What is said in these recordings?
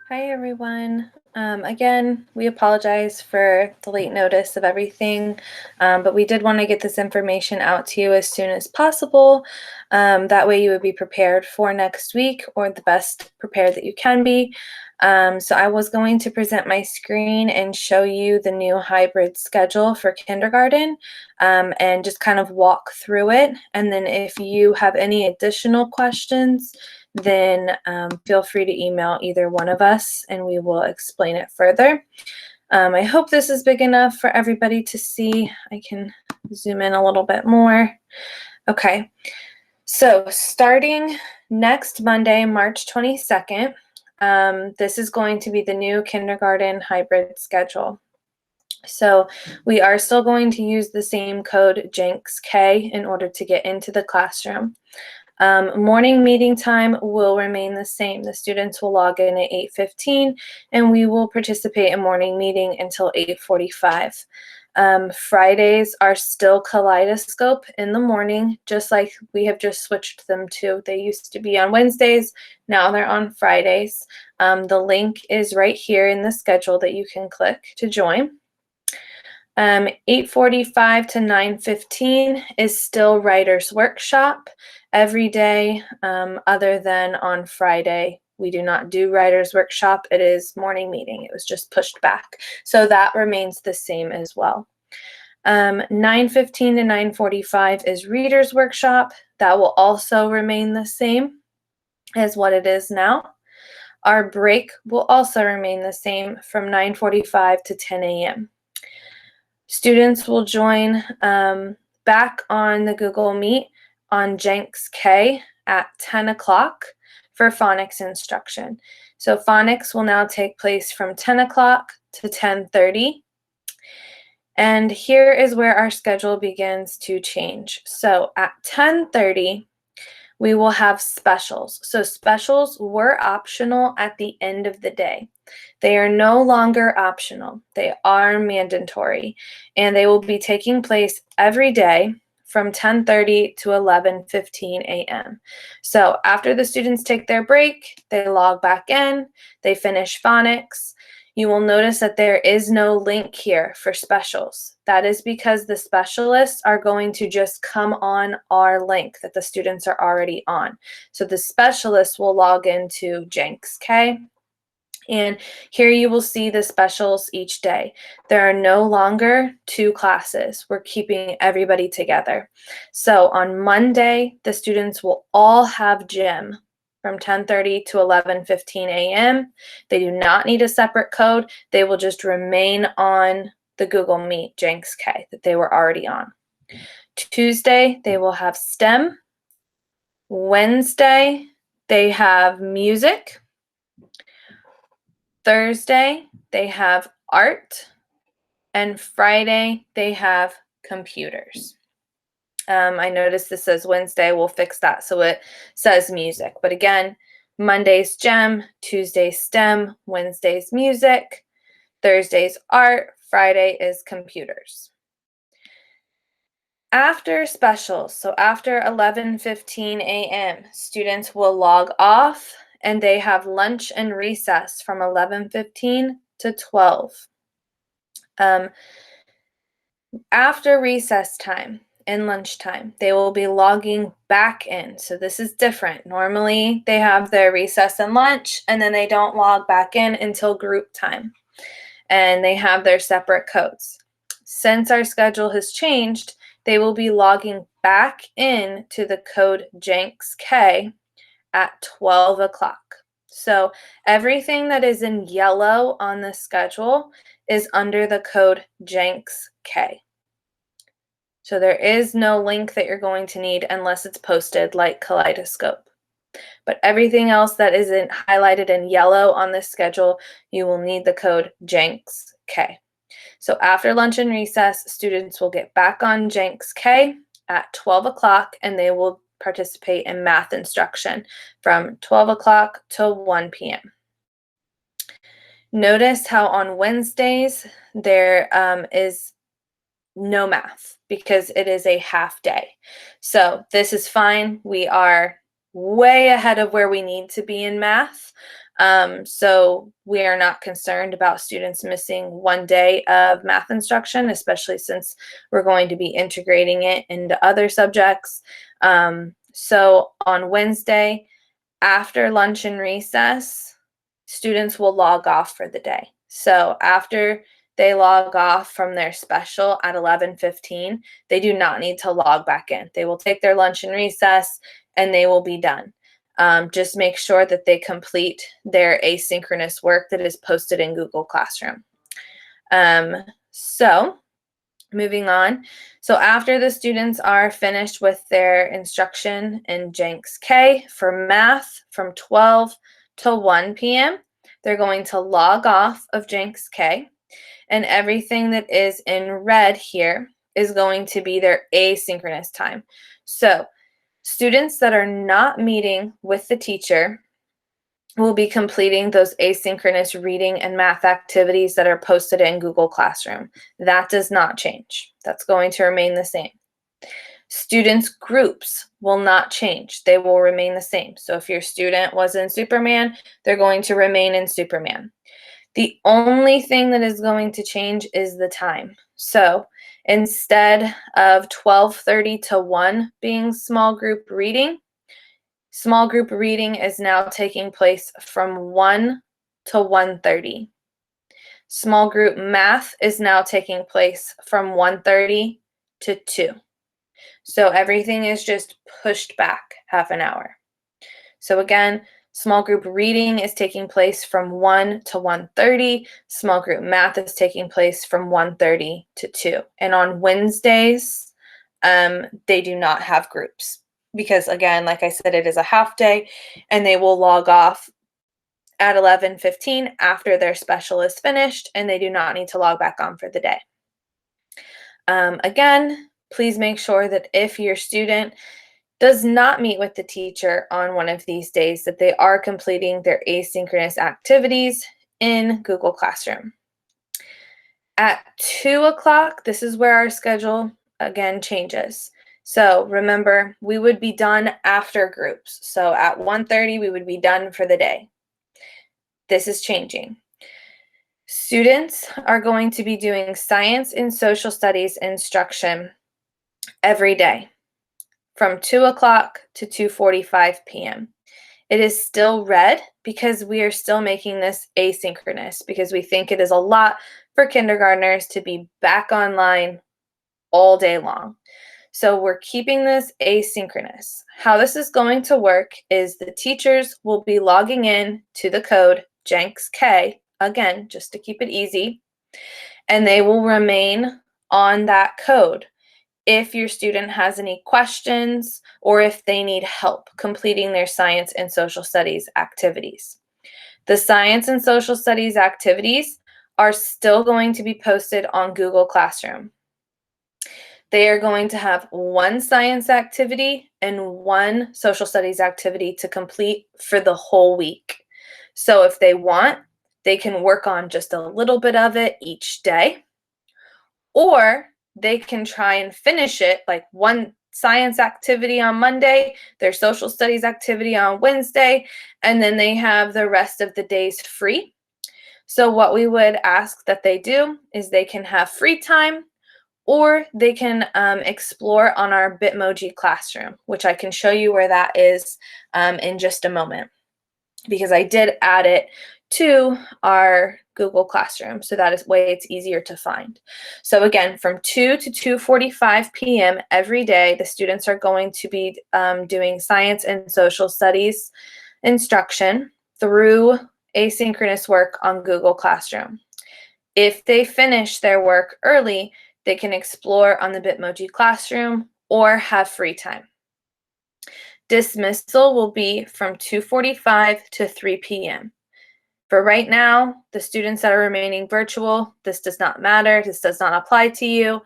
Hi, everyone. Again, we apologize for the late notice of everything, but we did want to get this information out to you as soon as possible. That way you would be prepared for next week, or the best prepared that you can be. So I was going to present my screen and show you the new hybrid schedule for kindergarten, and just kind of walk through it. And then if you have any additional questions, then feel free to email either one of us and we will explain it further. I hope this is big enough for everybody to see. I can zoom in a little bit more. Okay, so starting next Monday, March 22nd, this is going to be the new kindergarten hybrid schedule. So we are still going to use the same code Jenks K in order to get into the classroom. Morning meeting time will remain the same. The students will log in at 8:15 and we will participate in morning meeting until 8:45. Fridays are still Kaleidoscope in the morning, just like we have just switched them to. They used to be on Wednesdays, now they're on Fridays. The link is right here in the schedule that you can click to join. 8:45 to 9:15 is still writer's workshop every day, other than on Friday. We do not do writer's workshop. It is morning meeting. It was just pushed back. So that remains the same as well. 9:15 to 9:45 is reader's workshop. That will also remain the same as what it is now. Our break will also remain the same from 9:45 to 10 a.m. Students will join back on the Google Meet on Jenks K at 10 o'clock for phonics instruction. So phonics will now take place from 10 o'clock to 10:30. And here is where our schedule begins to change. So at 10:30, we will have specials. So specials were optional at the end of the day. They are no longer optional. They are mandatory, and they will be taking place every day from 10:30 to 11:15 a.m. So after the students take their break, they log back in, they finish phonics. You will notice that there is no link here for specials. That is because the specialists are going to just come on our link that the students are already on. So the specialists will log into Jenks K, and here you will see the specials each day. There are no longer two classes. We're keeping everybody together. So on Monday, the students will all have gym from 10:30 to 11:15 a.m. They do not need a separate code. They will just remain on the Google Meet Jenks K that they were already on. Tuesday, they will have STEM. Wednesday, they have music. Thursday, they have art, and Friday, they have computers. I noticed this says Wednesday. We'll fix that so it says music. But again, Monday's gem, Tuesday's STEM, Wednesday's music, Thursday's art, Friday is computers. After specials, so after 11:15 a.m., students will log off and they have lunch and recess from 11:15 to 12. After recess time and lunchtime, they will be logging back in. So this is different. Normally, they have their recess and lunch, and then they don't log back in until group time. And they have their separate codes. Since our schedule has changed, they will be logging back in to the code Jenks K at 12 o'clock. So everything that is in yellow on the schedule is under the code Jenks K. So there is no link that you're going to need unless it's posted like Kaleidoscope. But everything else that isn't highlighted in yellow on this schedule, you will need the code Jenks K. So after lunch and recess, students will get back on Jenks K at 12 o'clock and they will participate in math instruction from 12 o'clock to 1 p.m. Notice how on Wednesdays there is no math because it is a half day. So this is fine. We are way ahead of where we need to be in math. So we are not concerned about students missing 1 day of math instruction, especially since we're going to be integrating it into other subjects. So on Wednesday, after lunch and recess, students will log off for the day. So after they log off from their special at 11:15, they do not need to log back in. They will take their lunch and recess and they will be done. Just make sure that they complete their asynchronous work that is posted in Google Classroom. So moving on. So after the students are finished with their instruction in Jenks K for math from 12 to 1 p.m., they're going to log off of Jenks K, and everything that is in red here is going to be their asynchronous time. So students that are not meeting with the teacher will be completing those asynchronous reading and math activities that are posted in Google Classroom. That does not change. That's going to remain the same. Students' groups will not change. They will remain the same. So if your student was in Superman, they're going to remain in Superman. The only thing that is going to change is the time. So instead of 12:30 to 1 being small group reading is now taking place from 1 to 1:30. Small group math is now taking place from 1:30 to 2. So everything is just pushed back half an hour. So again, small group reading is taking place from 1 to 1:30. Small group math is taking place from 1:30 to 2. And on Wednesdays, they do not have groups because, again, like I said, it is a half day, and they will log off at 11:15 after their special is finished, and they do not need to log back on for the day. Again, please make sure that if your student does not meet with the teacher on one of these days, that they are completing their asynchronous activities in Google Classroom. At 2 o'clock, this is where our schedule again changes. So remember, we would be done after groups. So at 1:30, we would be done for the day. This is changing. Students are going to be doing science and social studies instruction every day from 2 o'clock to 2:45 p.m. It is still red because we are still making this asynchronous because we think it is a lot for kindergartners to be back online all day long. So we're keeping this asynchronous. How this is going to work is the teachers will be logging in to the code Jenks K, again, just to keep it easy, and they will remain on that code if your student has any questions or if they need help completing their science and social studies activities. The science and social studies activities are still going to be posted on Google Classroom. They are going to have one science activity and one social studies activity to complete for the whole week. So if they want, they can work on just a little bit of it each day, or they can try and finish it, like one science activity on Monday, their social studies activity on Wednesday, and then they have the rest of the days free. So what we would ask that they do is they can have free time, or they can explore on our Bitmoji Classroom, which I can show you where that is in just a moment, because I did add it to our Google Classroom, so that is way it's easier to find. So again, from 2 to 2:45 p.m. every day, the students are going to be doing science and social studies instruction through asynchronous work on Google Classroom. If they finish their work early, they can explore on the Bitmoji Classroom or have free time. Dismissal will be from 2:45 to 3 p.m. For right now, the students that are remaining virtual, this does not matter. This does not apply to you.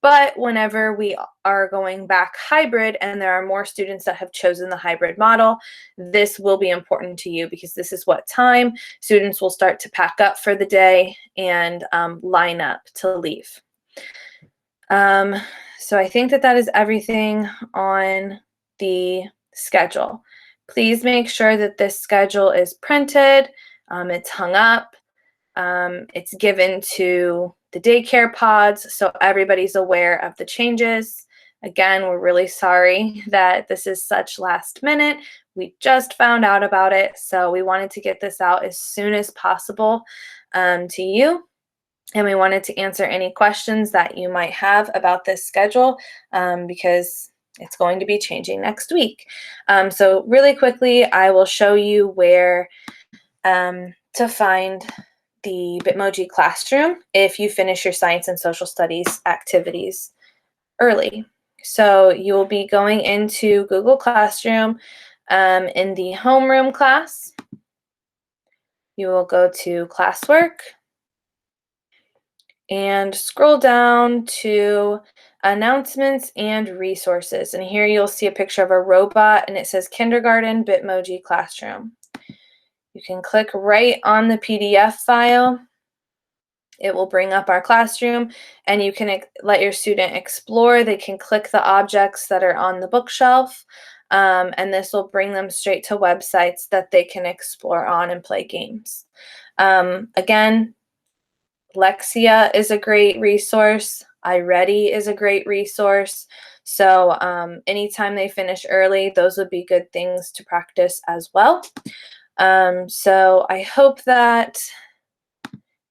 But whenever we are going back hybrid and there are more students that have chosen the hybrid model, this will be important to you because this is what time students will start to pack up for the day and line up to leave. So I think that that is everything on the schedule. Please make sure that this schedule is printed, it's hung up, it's given to the daycare pods so everybody's aware of the changes. Again, we're really sorry that this is such last minute. We just found out about it, so we wanted to get this out as soon as possible to you. And we wanted to answer any questions that you might have about this schedule because it's going to be changing next week. So really quickly, I will show you where to find the Bitmoji Classroom if you finish your science and social studies activities early. So you will be going into Google Classroom in the homeroom class. You will go to classwork and scroll down to announcements and resources. And here you'll see a picture of a robot and it says Kindergarten Bitmoji Classroom. You can click right on the PDF file. It will bring up our classroom and you can let your student explore. They can click the objects that are on the bookshelf and this will bring them straight to websites that they can explore on and play games. Again, Lexia is a great resource. iReady is a great resource. So anytime they finish early, those would be good things to practice as well. So I hope that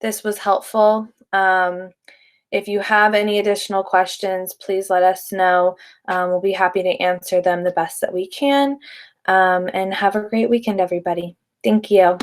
this was helpful. If you have any additional questions, please let us know. We'll be happy to answer them the best that we can. And have a great weekend, everybody. Thank you.